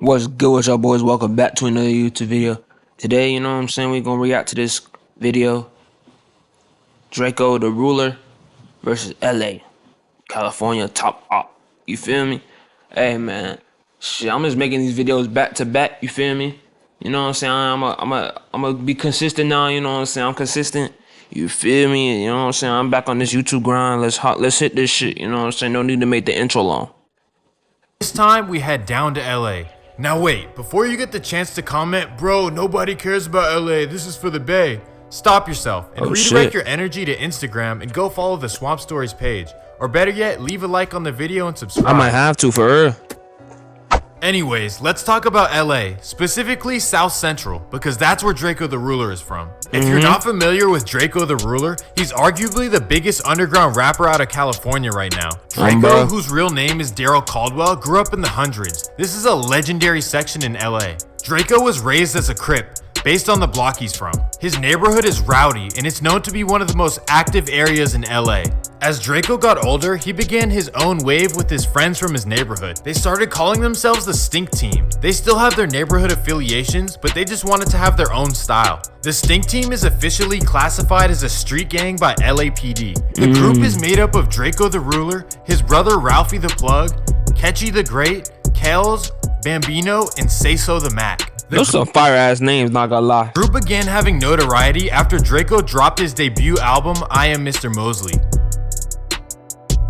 What's good with y'all boys? Welcome back to another YouTube video. Today, you know what I'm saying, we're gonna react to this video. DRAKEO the Ruler versus LA, California top op. You feel me? Hey man, shit, I'm just making these videos back to back, you feel me? You know what I'm saying? I'm a be consistent now, you know what I'm saying? I'm consistent. You feel me? You know what I'm saying? I'm back on this YouTube grind. Let's hit this shit, you know what I'm saying? No need to make the intro long. This time we head down to LA. Now wait, before you get the chance to comment, bro, nobody cares about LA, this is for the Bay. Stop yourself and redirect your energy to Instagram and go follow the Swamp Stories page. Or better yet, leave a like on the video and subscribe. I might have to, for real. Anyways, let's talk about LA, specifically South Central, because that's where DRAKEO the Ruler is from. If you're not familiar with DRAKEO the Ruler, he's arguably the biggest underground rapper out of California right now. DRAKEO, whose real name is Daryl Caldwell, grew up in the hundreds. This is a legendary section in LA. DRAKEO was raised as a Crip, based on the block he's from. His neighborhood is rowdy, and it's known to be one of the most active areas in LA. As DRAKEO got older, he began his own wave with his friends from his neighborhood. They started calling themselves the Stink Team. They still have their neighborhood affiliations, but they just wanted to have their own style. The Stink Team is officially classified as a street gang by LAPD. The group is made up of DRAKEO the Ruler, his brother Ralphie the Plug, Catchy the Great, Kales, Bambino, and Say So the Mac. Those some fire ass names, not gonna lie. The group began having notoriety after DRAKEO dropped his debut album, I Am Mr. Mosley.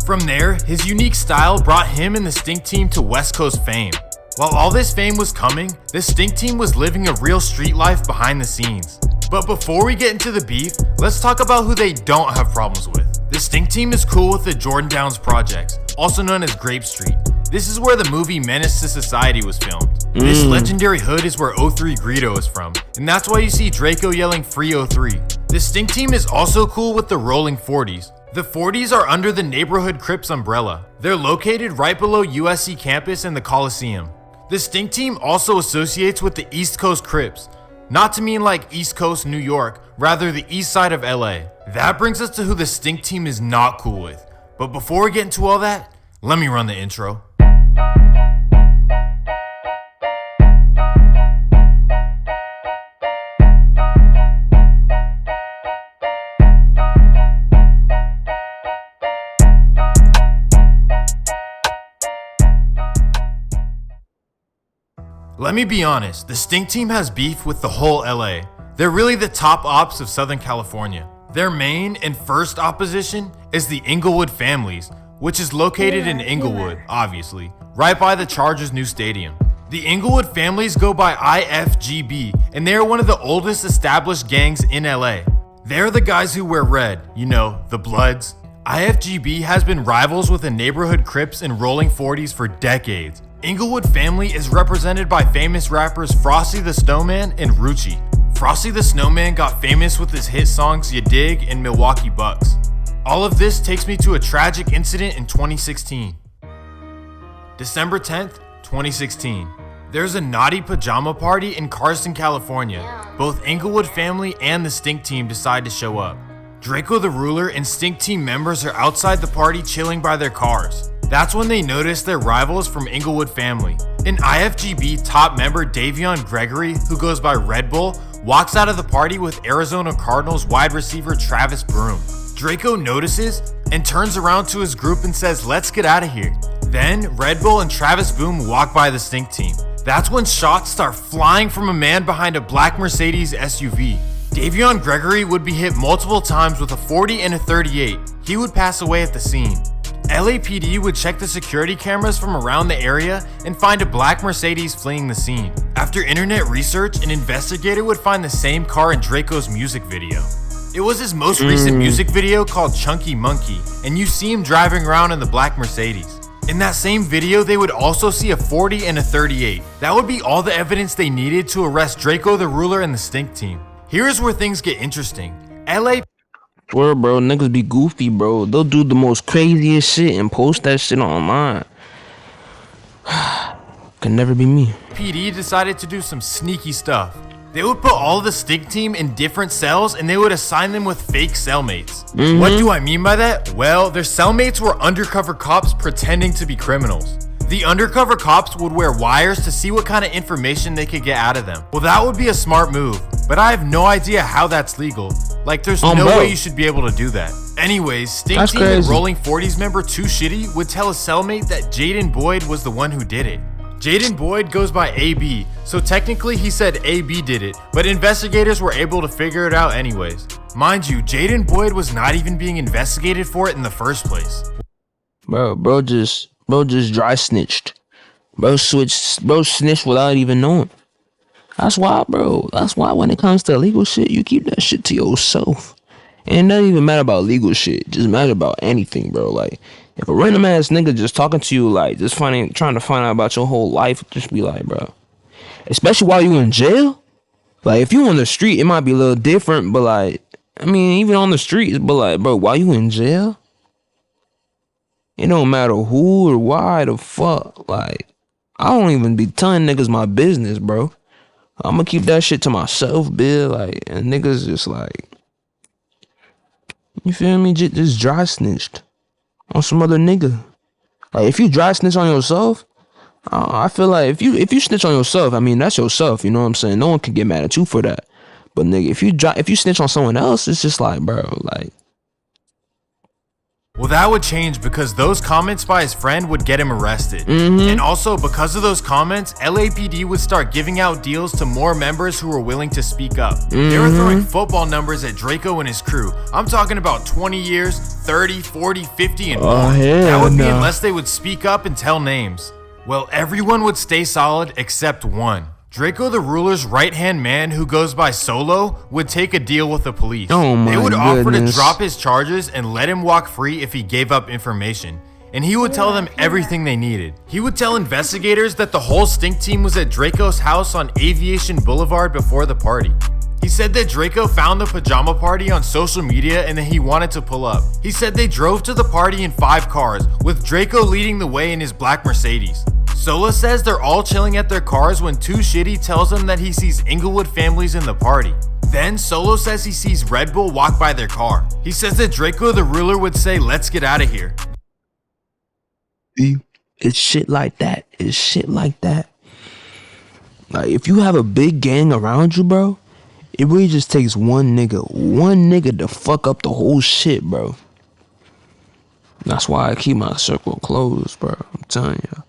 From there, his unique style brought him and the Stink Team to West Coast fame. While all this fame was coming, the Stink Team was living a real street life behind the scenes. But before we get into the beef, let's talk about who they don't have problems with. The Stink Team is cool with the Jordan Downs projects, also known as Grape Street. This is where the movie Menace to Society was filmed. This legendary hood is where 03 Greedo is from, and that's why you see DRAKEO yelling Free 03. The Stink Team is also cool with the Rolling 40s. The 40s are under the Neighborhood Crips umbrella. They're located right below USC campus and the Coliseum. The Stink Team also associates with the East Coast Crips, not to mean like East Coast New York, rather the east side of LA. That brings us to who the Stink Team is not cool with. But before we get into all that, let me run the intro. Let me be honest, the Stink Team has beef with the whole LA. They're really the top ops of Southern California. Their main and first opposition is the Inglewood families, which is located in Inglewood, obviously, right by the Chargers' new stadium. The Inglewood families go by IFGB, and they are one of the oldest established gangs in LA. They're the guys who wear red, you know, the Bloods. IFGB has been rivals with the Neighborhood Crips and Rolling 40s for decades. Inglewood family is represented by famous rappers Frosty the Snowman and Rucci. Frosty the Snowman got famous with his hit songs Ya Dig and Milwaukee Bucks. All of this takes me to a tragic incident in 2016. December 10th, 2016. There's a naughty pajama party in Carson, California. Both Inglewood family and the Stink Team decide to show up. DRAKEO the Ruler and Stink Team members are outside the party chilling by their cars. That's when they notice their rivals from Inglewood family. An IFGB top member, Davion Gregory, who goes by Red Bull, walks out of the party with Arizona Cardinals wide receiver Travis Broom. DRAKEO notices and turns around to his group and says, "Let's get out of here." Then Red Bull and Travis Boom walk by the Stink Team. That's when shots start flying from a man behind a black Mercedes SUV. Davion Gregory would be hit multiple times with a 40 and a 38. He would pass away at the scene. LAPD would check the security cameras from around the area and find a black Mercedes fleeing the scene. After internet research, an investigator would find the same car in DRAKEO's music video. It was his most recent music video called Chunky Monkey, and you see him driving around in the black Mercedes. In that same video, they would also see a 40 and a 38. That would be all the evidence they needed to arrest DRAKEO the Ruler and the Stink Team. Here's where things get interesting. Word, bro, niggas be goofy, bro. They'll do the most craziest shit and post that shit online. Could never be me. PD decided to do some sneaky stuff. They would put all the Stink Team in different cells and they would assign them with fake cellmates. What do I mean by that? Well, their cellmates were undercover cops pretending to be criminals. The undercover cops would wear wires to see what kind of information they could get out of them. Well, that would be a smart move, but I have no idea how that's legal. Like, there's no way you should be able to do that. Anyways, Stink Team and Rolling 40s member Too Shitty would tell a cellmate that Jaden Boyd was the one who did it. Jaden Boyd goes by AB, so technically he said AB did it, but investigators were able to figure it out anyways. Mind you, Jaden Boyd was not even being investigated for it in the first place. Bro just dry snitched. Bro snitched without even knowing. That's why when it comes to illegal shit, you keep that shit to yourself. And it doesn't even matter about legal shit. It just matter about anything, bro. Like, if a random ass nigga just talking to you, like, just trying to find out about your whole life, just be like, bro. Especially while you in jail. Like, if you on the street, it might be a little different, but like, I mean, even on the streets, but like, bro, while you in jail, it don't matter who or why the fuck. Like, I don't even be telling niggas my business, bro. I'ma keep that shit to myself, Bill. Like, and niggas just like, you feel me? Just dry snitched on some other nigga. Like, if you dry snitch on yourself, I feel like if you snitch on yourself, I mean, that's yourself. You know what I'm saying? No one can get mad at you for that. But nigga, if you snitch on someone else, it's just like, bro, like. Well, that would change because those comments by his friend would get him arrested. And also, because of those comments, LAPD would start giving out deals to more members who were willing to speak up. They were throwing football numbers at DRAKEO and his crew. I'm talking about 20 years, 30, 40, 50, and more. That would be unless they would speak up and tell names. Well, everyone would stay solid except one. DRAKEO the Ruler's right-hand man, who goes by Solo, would take a deal with the police. They would offer to drop his charges and let him walk free if he gave up information. And he would tell them everything they needed. He would tell investigators that the whole Stink Team was at DRAKEO's house on Aviation Boulevard before the party. He said that DRAKEO found the pajama party on social media and that he wanted to pull up. He said they drove to the party in 5 cars, with DRAKEO leading the way in his black Mercedes. Solo says they're all chilling at their cars when Too Shitty tells them that he sees Inglewood families in the party. Then Solo says he sees Red Bull walk by their car. He says that DRAKEO the Ruler would say, "Let's get out of here." It's shit like that. It's shit like that. Like, if you have a big gang around you, bro, it really just takes one nigga to fuck up the whole shit, bro. That's why I keep my circle closed, bro. I'm telling you.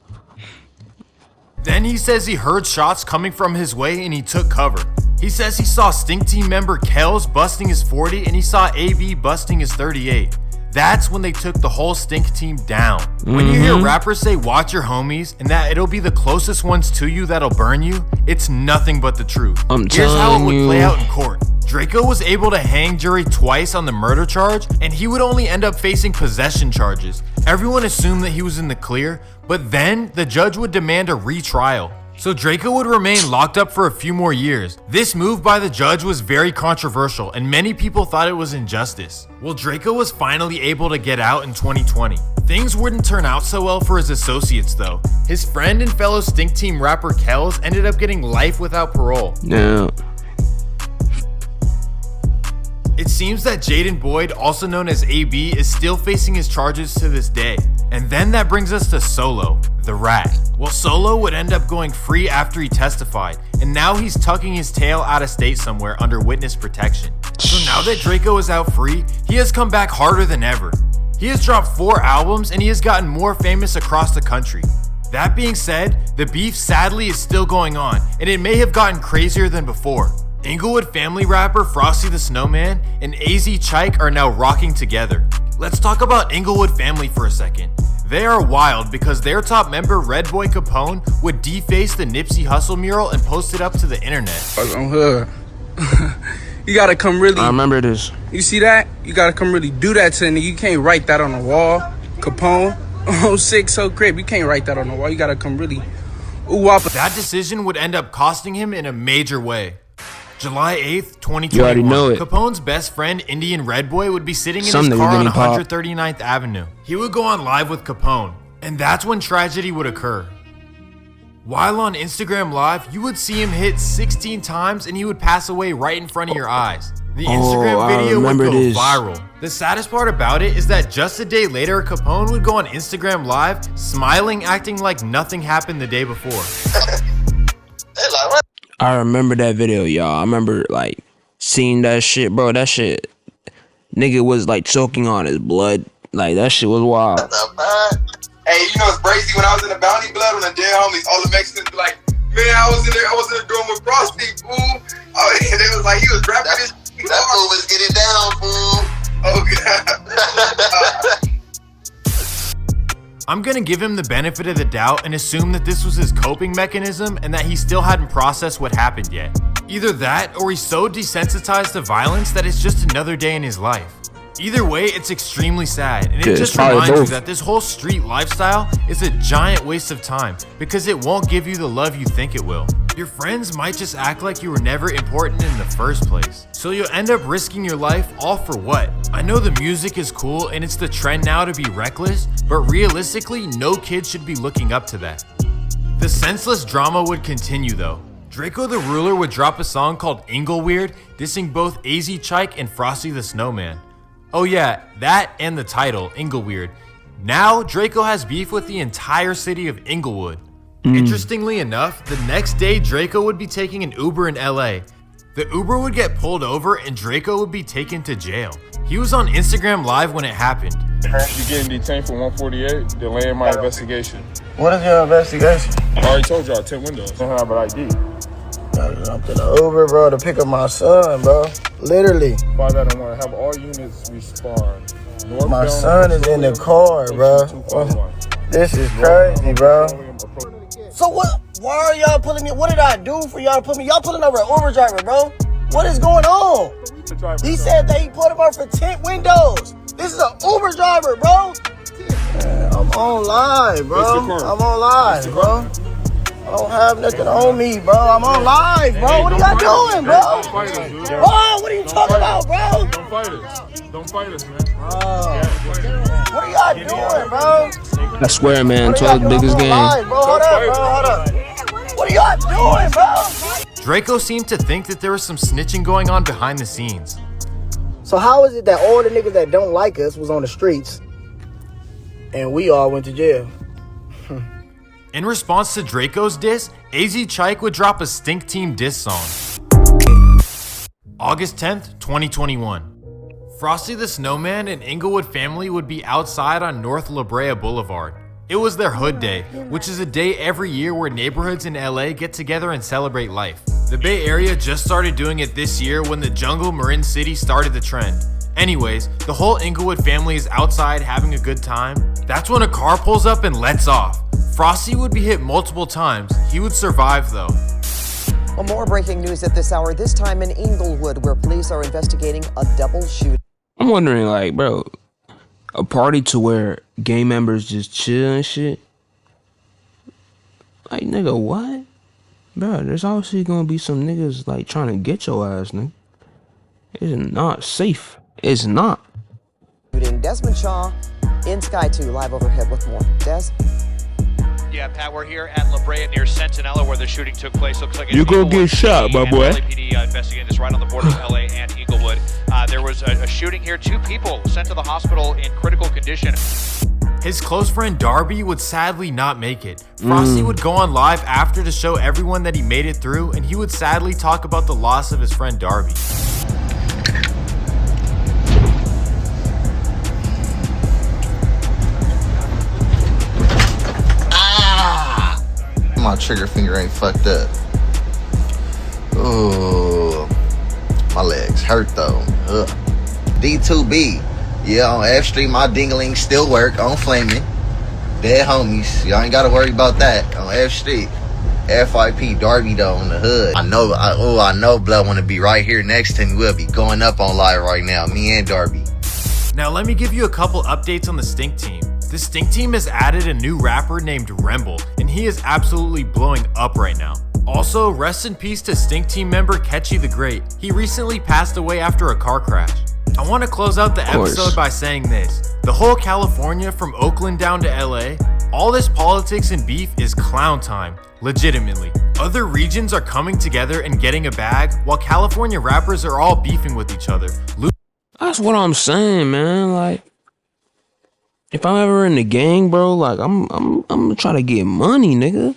Then he says he heard shots coming from his way and he took cover. He says he saw Stink Team member Kells busting his 40 and he saw AB busting his 38. That's when they took the whole Stink Team down. When you hear rappers say watch your homies and that it'll be the closest ones to you that'll burn you, it's nothing but the truth. Here's how it would play out in court. DRAKEO was able to hang jury twice on the murder charge, and he would only end up facing possession charges. Everyone assumed that he was in the clear, but then the judge would demand a retrial. So DRAKEO would remain locked up for a few more years. This move by the judge was very controversial, and many people thought it was injustice. Well, DRAKEO was finally able to get out in 2020. Things wouldn't turn out so well for his associates though. His friend and fellow Stink Team rapper Kells ended up getting life without parole. No. It seems that Jaden Boyd, also known as AB, is still facing his charges to this day. And then that brings us to Solo, the rat. Well, Solo would end up going free after he testified, and now he's tucking his tail out of state somewhere under witness protection. So now that DRAKEO is out free, he has come back harder than ever. He has dropped 4 albums and he has gotten more famous across the country. That being said, the beef sadly is still going on, and it may have gotten crazier than before. Inglewood family rapper Frosty the Snowman and AZ Chike are now rocking together. Let's talk about Inglewood family for a second. They are wild because their top member Red Boy Capone would deface the Nipsey Hussle mural and post it up to the internet. On her. You gotta come really. I remember this. You see that? You gotta come really do that to me. You can't write that on the wall. Capone, 06, so crib. You can't write that on the wall. You gotta come really. That decision would end up costing him in a major way. July 8th, 2021, you already know it. Capone's best friend, Indian Red Boy, would be sitting in his car on 139th Avenue. He would go on live with Capone, and that's when tragedy would occur. While on Instagram Live, you would see him hit 16 times and he would pass away right in front of your eyes. The Instagram I video would remember go this. viral. The saddest part about it is that just a day later, Capone would go on Instagram Live, smiling, acting like nothing happened the day before. I remember that video, y'all. I remember like seeing that shit, bro. That shit, nigga was like choking on his blood. Like that shit was wild. Hey, you know it's crazy when I was in the Bounty Blood when the dead homies, all the Mexicans be like, man, I was in there doing with Frosty, fool. Oh, and they was like, he was rapping this. That fool was getting down, fool. Oh god. I'm gonna give him the benefit of the doubt and assume that this was his coping mechanism and that he still hadn't processed what happened yet. Either that, or he's so desensitized to violence that it's just another day in his life. Either way, it's extremely sad, and it just reminds you that this whole street lifestyle is a giant waste of time because it won't give you the love you think it will. Your friends might just act like you were never important in the first place, so you'll end up risking your life all for what? I know the music is cool and it's the trend now to be reckless, but realistically, no kid should be looking up to that. The senseless drama would continue though. DRAKEO the Ruler would drop a song called Ingleweird, dissing both AZ Chike and Frosty the Snowman. Oh yeah, that and the title, Ingleweird. Now, DRAKEO has beef with the entire city of Inglewood. Interestingly enough, the next day DRAKEO would be taking an Uber in LA. The Uber would get pulled over and DRAKEO would be taken to jail. He was on Instagram Live when it happened. You're getting detained for 148, delaying my investigation. What is your investigation? I already told y'all, 10 windows. I have an ID. I'm to the Uber, bro, to pick up my son, bro. Literally. By that, I want to have all units respond. My son is in the car, bro. This is crazy, bro. So what? Why are y'all pulling me? What did I do for y'all to put me? Y'all pulling over an Uber driver, bro. What is going on? He said that he pulled him over for 10 windows. This is an Uber driver, bro. Man, I'm on live, bro. I'm on live, bro. I don't have nothing on me, bro. I'm on live, bro. What are y'all doing, bro? Don't fight us, dude. Bro, what are you talking about, bro? Don't fight us. Don't fight us, man. What are y'all doing, bro? I swear, man, 12 biggest game. Hold up. What are y'all doing, bro? DRAKEO seemed to think that there was some snitching going on behind the scenes. So how is it that all the niggas that don't like us was on the streets and we all went to jail? In response to DRAKEO's diss, AZ Chike would drop a Stink Team diss song. August 10th, 2021. Frosty the Snowman and Inglewood family would be outside on North La Brea Boulevard. It was their Hood Day, which is a day every year where neighborhoods in LA get together and celebrate life. The Bay Area just started doing it this year when the Jungle Marin City started the trend. Anyways, the whole Inglewood family is outside having a good time. That's when a car pulls up and lets off. Frosty would be hit multiple times. He would survive though. Well, more breaking news at this hour, this time in Inglewood, where police are investigating a double shooting. I'm wondering, like, bro, a party to where gang members just chill and shit. Like, nigga, what? Bro, there's obviously gonna be some niggas, like, trying to get your ass, nigga. It's not safe. It's not. Desmond Shaw in Sky 2, live overhead with more. Des? Yeah, Pat, we're here at La Brea near Centinela where the shooting took place. Looks like you gonna get shot, my boy. LAPD investigating this right on the border of LA and Inglewood. There was a shooting here. 2 people sent to the hospital in critical condition. His close friend Darby would sadly not make it. Frosty would go on live after to show everyone that he made it through, and he would sadly talk about the loss of his friend Darby. My trigger finger ain't fucked up. Ooh, my legs hurt though. Ugh. D2B. Yeah, on F Street, my dingling still work on Flaming. Dead homies. Y'all ain't gotta worry about that. On F Street. FIP Darby though on the hood. I know blood wanna be right here next to me. We'll be going up on live right now, me and Darby. Now let me give you a couple updates on the Stink Team. The Stink Team has added a new rapper named Remble, and he is absolutely blowing up right now. Also, rest in peace to Stink Team member Ketchy the Great. He recently passed away after a car crash. I want to close out the episode by saying this. The whole California from Oakland down to LA, All this politics and beef is clown time, legitimately. Other regions are coming together and getting a bag, while California rappers are all beefing with each other. That's what I'm saying, man. Like, if I'm ever in the gang, bro, like I'm trying to get money, nigga.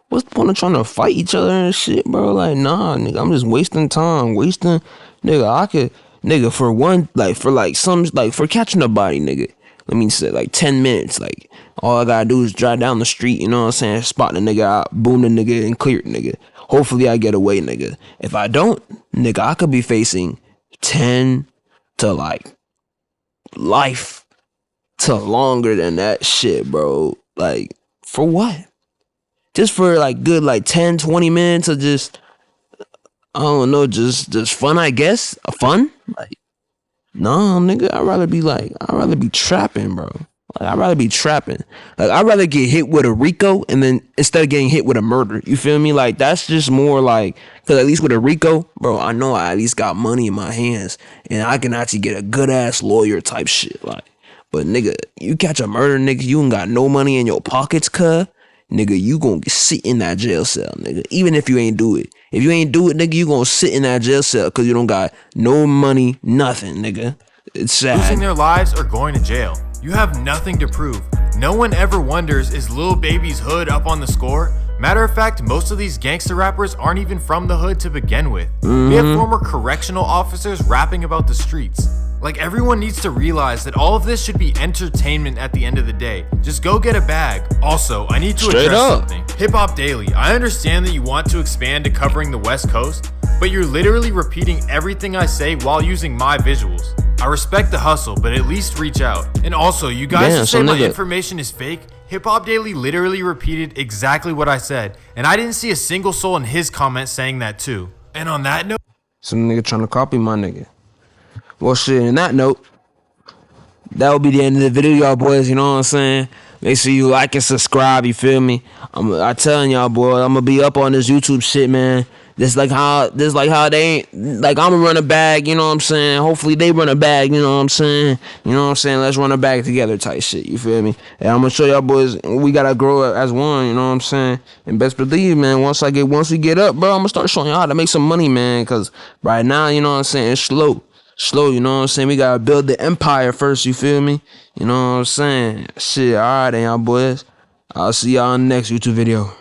What's the point of trying to fight each other and shit, bro? Like, nah, nigga, I'm just wasting time, nigga. I could, nigga, for one, like, for catching a body, nigga. Let me say, like, 10 minutes, like, all I gotta do is drive down the street, you know what I'm saying? Spot the nigga out, boom the nigga, and clear it, nigga. Hopefully I get away, nigga. If I don't, nigga, I could be facing 10 to, like, life to longer than that shit, bro. Like, for what? Just for, like, good, like, 10, 20 minutes of just, I don't know, just fun, I guess? Fun? Like, no, nigga, I'd rather be trapping, bro. Like, I'd rather be trapping. Like, I'd rather get hit with a RICO and then instead of getting hit with a murder. You feel me? Like, that's just more like, because at least with a RICO, bro, I know I at least got money in my hands and I can actually get a good ass lawyer type shit. Like, but nigga, you catch a murder, nigga, you ain't got no money in your pockets, cuh. Nigga, you gonna sit in that jail cell, nigga. Even if you ain't do it. If you ain't do it, nigga, you gonna sit in that jail cell because you don't got no money, nothing, nigga. It's sad. Losing their lives or going to jail. You have nothing to prove. No one ever wonders, is Lil Baby's hood up on the score? Matter of fact, most of these gangster rappers aren't even from the hood to begin with. We have former correctional officers rapping about the streets. Like, everyone needs to realize that all of this should be entertainment at the end of the day. Just go get a bag. Also, I need to address something. Hip Hop Daily, I understand that you want to expand to covering the West Coast, but you're literally repeating everything I say while using my visuals. I respect the hustle, but at least reach out. And also, you guys who say my information is fake, Hip Hop Daily literally repeated exactly what I said, and I didn't see a single soul in his comments saying that too. And on that note, some nigga trying to copy my nigga. Well, shit, in that note, that will be the end of the video, y'all boys, you know what I'm saying? Make sure you like and subscribe, you feel me? I'm telling y'all, boy, I'm gonna be up on this YouTube shit, man. Just like how they ain't, like, I'm gonna run a bag, you know what I'm saying? Hopefully they run a bag, you know what I'm saying? You know what I'm saying? Let's run a bag together type shit, you feel me? And I'm gonna show y'all boys, we gotta grow as one, you know what I'm saying? And best believe, man, once we get up, bro, I'm gonna start showing y'all how to make some money, man. Cause right now, you know what I'm saying, it's slow, you know what I'm saying? We gotta build the empire first, you feel me? You know what I'm saying? Shit, alright then, y'all boys. I'll see y'all in the next YouTube video.